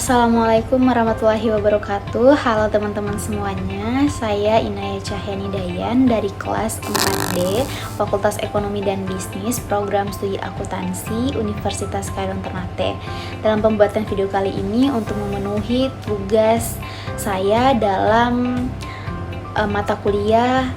Assalamualaikum warahmatullahi wabarakatuh. Halo teman-teman semuanya. Saya Inaya Cahyani Dayan dari kelas 4D Fakultas Ekonomi dan Bisnis Program Studi Akuntansi Universitas Khairul Ternate. Dalam pembuatan video kali ini untuk memenuhi tugas saya dalam mata kuliah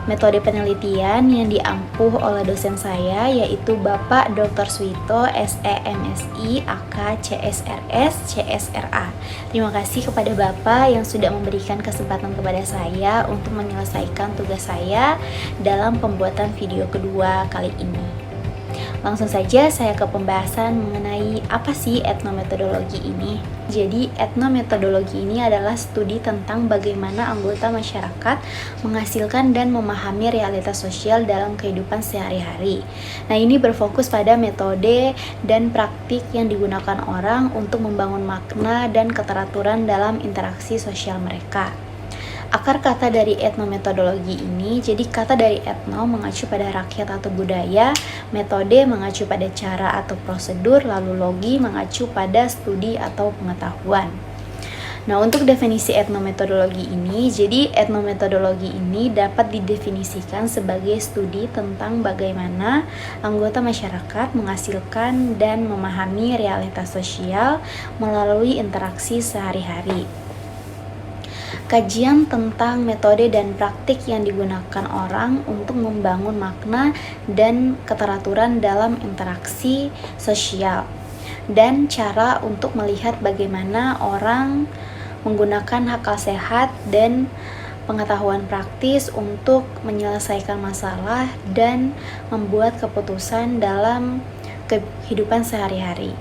metode penelitian yang diampuh oleh dosen saya, yaitu Bapak Dr. Suito SEMSI AK CSRS CSRA. Terima kasih kepada Bapak yang sudah memberikan kesempatan kepada saya untuk menyelesaikan tugas saya dalam pembuatan video kedua kali ini. Langsung saja saya ke pembahasan mengenai apa sih etnometodologi ini. Jadi, etnometodologi ini adalah studi tentang bagaimana anggota masyarakat menghasilkan dan memahami realitas sosial dalam kehidupan sehari-hari. Nah, ini berfokus pada metode dan praktik yang digunakan orang untuk membangun makna dan keteraturan dalam interaksi sosial mereka. Akar kata dari etnometodologi ini, jadi kata dari etno mengacu pada rakyat atau budaya, metode mengacu pada cara atau prosedur, lalu logi mengacu pada studi atau pengetahuan. Nah, untuk definisi etnometodologi ini, jadi etnometodologi ini dapat didefinisikan sebagai studi tentang bagaimana anggota masyarakat menghasilkan dan memahami realitas sosial melalui interaksi sehari-hari. Kajian tentang metode dan praktik yang digunakan orang untuk membangun makna dan keteraturan dalam interaksi sosial, dan cara untuk melihat bagaimana orang menggunakan akal sehat dan pengetahuan praktis untuk menyelesaikan masalah dan membuat keputusan dalam kehidupan sehari-hari.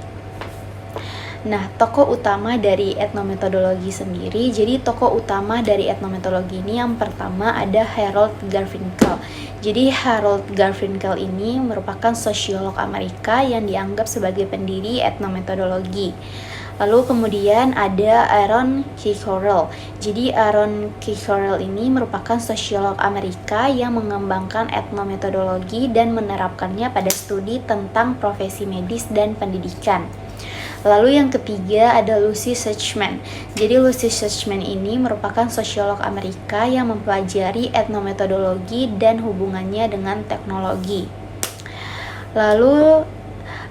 Nah, tokoh utama dari etnometodologi sendiri, jadi tokoh utama dari etnometodologi ini yang pertama ada Harold Garfinkel. Jadi Harold Garfinkel ini merupakan sosiolog Amerika yang dianggap sebagai pendiri etnometodologi. Lalu kemudian ada Aaron Kickrell. Jadi Aaron Kickrell ini merupakan sosiolog Amerika yang mengembangkan etnometodologi dan menerapkannya pada studi tentang profesi medis dan pendidikan. Lalu yang ketiga ada Lucy Suchman. Jadi Lucy Suchman ini merupakan sosiolog Amerika yang mempelajari etnometodologi dan hubungannya dengan teknologi. Lalu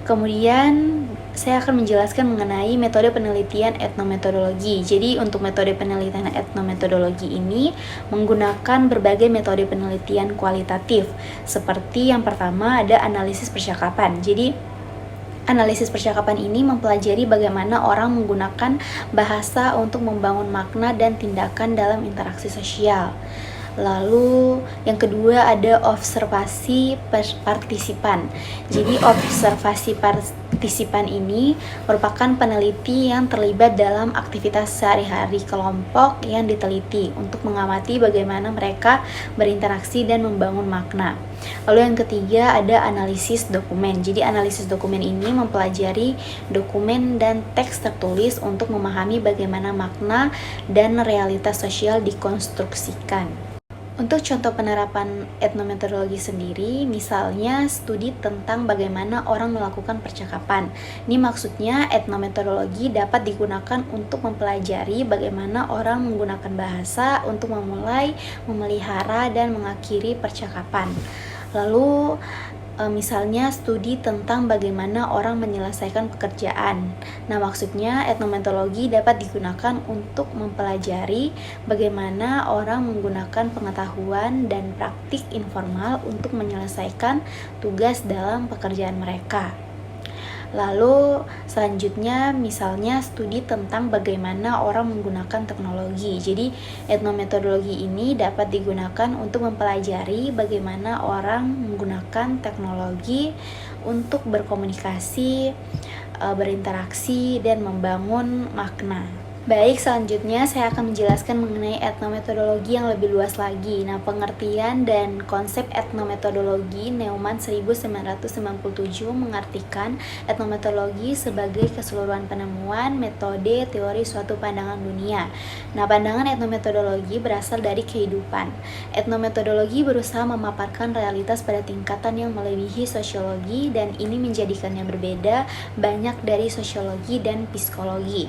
kemudian saya akan menjelaskan mengenai metode penelitian etnometodologi. Jadi untuk metode penelitian etnometodologi ini menggunakan berbagai metode penelitian kualitatif. Seperti yang pertama ada analisis percakapan. Jadi analisis percakapan ini mempelajari bagaimana orang menggunakan bahasa untuk membangun makna dan tindakan dalam interaksi sosial. Lalu yang kedua ada observasi partisipan. Jadi observasi partisipan ini merupakan peneliti yang terlibat dalam aktivitas sehari-hari kelompok yang diteliti untuk mengamati bagaimana mereka berinteraksi dan membangun makna. Lalu yang ketiga ada analisis dokumen. Jadi analisis dokumen ini mempelajari dokumen dan teks tertulis untuk memahami bagaimana makna dan realitas sosial dikonstruksikan. Untuk contoh penerapan etnometodologi sendiri, misalnya studi tentang bagaimana orang melakukan percakapan. Ini maksudnya etnometodologi dapat digunakan untuk mempelajari bagaimana orang menggunakan bahasa untuk memulai, memelihara, dan mengakhiri percakapan. Lalu misalnya studi tentang bagaimana orang menyelesaikan pekerjaan. Nah, maksudnya etnometodologi dapat digunakan untuk mempelajari bagaimana orang menggunakan pengetahuan dan praktik informal untuk menyelesaikan tugas dalam pekerjaan mereka. Lalu selanjutnya misalnya studi tentang bagaimana orang menggunakan teknologi. Jadi etnometodologi ini dapat digunakan untuk mempelajari bagaimana orang menggunakan teknologi untuk berkomunikasi, berinteraksi, dan membangun makna. Baik, selanjutnya saya akan menjelaskan mengenai etnometodologi yang lebih luas lagi. Nah, pengertian dan konsep etnometodologi Neumann 1997 mengartikan etnometodologi sebagai keseluruhan penemuan, metode, teori suatu pandangan dunia. Nah, pandangan etnometodologi berasal dari kehidupan. Etnometodologi berusaha memaparkan realitas pada tingkatan yang melebihi sosiologi, dan ini menjadikannya berbeda banyak dari sosiologi dan psikologi.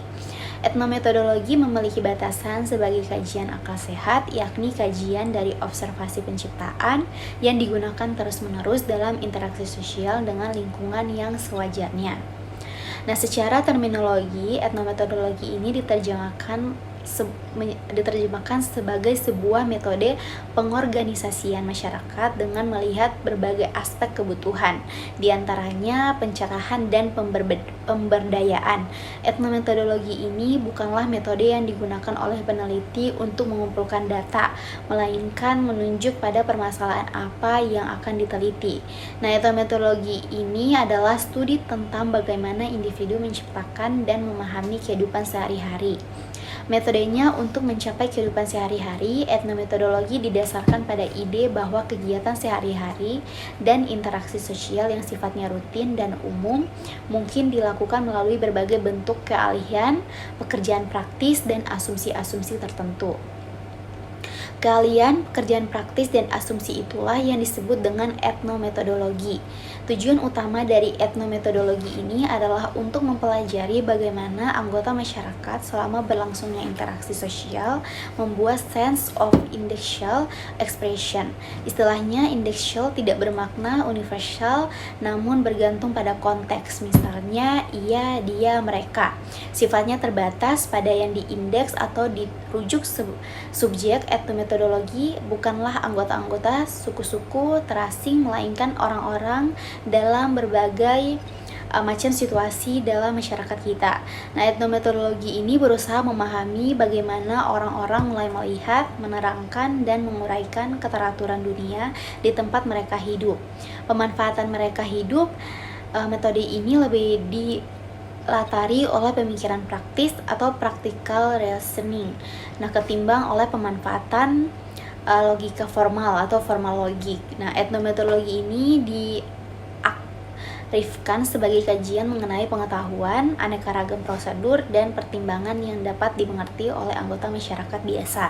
Etnometodologi memiliki batasan sebagai kajian akal sehat, yakni kajian dari observasi penciptaan yang digunakan terus-menerus dalam interaksi sosial dengan lingkungan yang sewajarnya. Nah, secara terminologi, etnometodologi ini diterjemahkan sebagai sebuah metode pengorganisasian masyarakat dengan melihat berbagai aspek kebutuhan, diantaranya pencerahan dan pemberdayaan. Etnometodologi ini bukanlah metode yang digunakan oleh peneliti untuk mengumpulkan data, melainkan menunjuk pada permasalahan apa yang akan diteliti. Nah, etnometodologi ini adalah studi tentang bagaimana individu menciptakan dan memahami kehidupan sehari-hari. Metodenya untuk mencapai kehidupan sehari-hari, etnometodologi didasarkan pada ide bahwa kegiatan sehari-hari dan interaksi sosial yang sifatnya rutin dan umum mungkin dilakukan melalui berbagai bentuk keahlian, pekerjaan praktis, dan asumsi-asumsi tertentu. Keahlian, pekerjaan praktis, dan asumsi itulah yang disebut dengan etnometodologi. Tujuan utama dari etnometodologi ini adalah untuk mempelajari bagaimana anggota masyarakat selama berlangsungnya interaksi sosial membuat sense of indexual expression. Istilahnya, indexual tidak bermakna universal, namun bergantung pada konteks. Misalnya, ia, dia, mereka. Sifatnya terbatas pada yang diindeks atau dirujuk subjek. Etnometodologi bukanlah anggota-anggota suku-suku terasing, melainkan orang-orang dalam berbagai macam situasi dalam masyarakat kita. Nah, etnometodologi ini berusaha memahami bagaimana orang-orang mulai melihat, menerangkan, dan menguraikan keteraturan dunia di tempat mereka hidup. Pemanfaatan mereka hidup, metode ini lebih dilatari oleh pemikiran praktis atau practical reasoning. Nah, ketimbang oleh pemanfaatan logika formal atau formal logik. Nah, etnometodologi ini diarifkan sebagai kajian mengenai pengetahuan, aneka ragam prosedur, dan pertimbangan yang dapat dimengerti oleh anggota masyarakat biasa.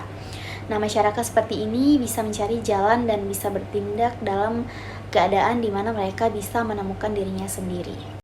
Nah, masyarakat seperti ini bisa mencari jalan dan bisa bertindak dalam keadaan di mana mereka bisa menemukan dirinya sendiri.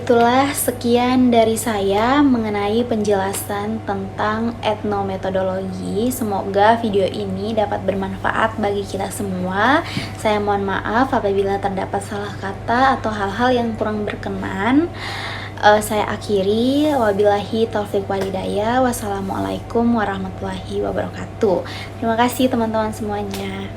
Itulah sekian dari saya mengenai penjelasan tentang etnometodologi. Semoga video ini dapat bermanfaat bagi kita semua. Saya mohon maaf apabila terdapat salah kata atau hal-hal yang kurang berkenan. Saya akhiri, wabillahi taufiq walhidayah. Wassalamualaikum warahmatullahi wabarakatuh. Terima kasih teman-teman semuanya.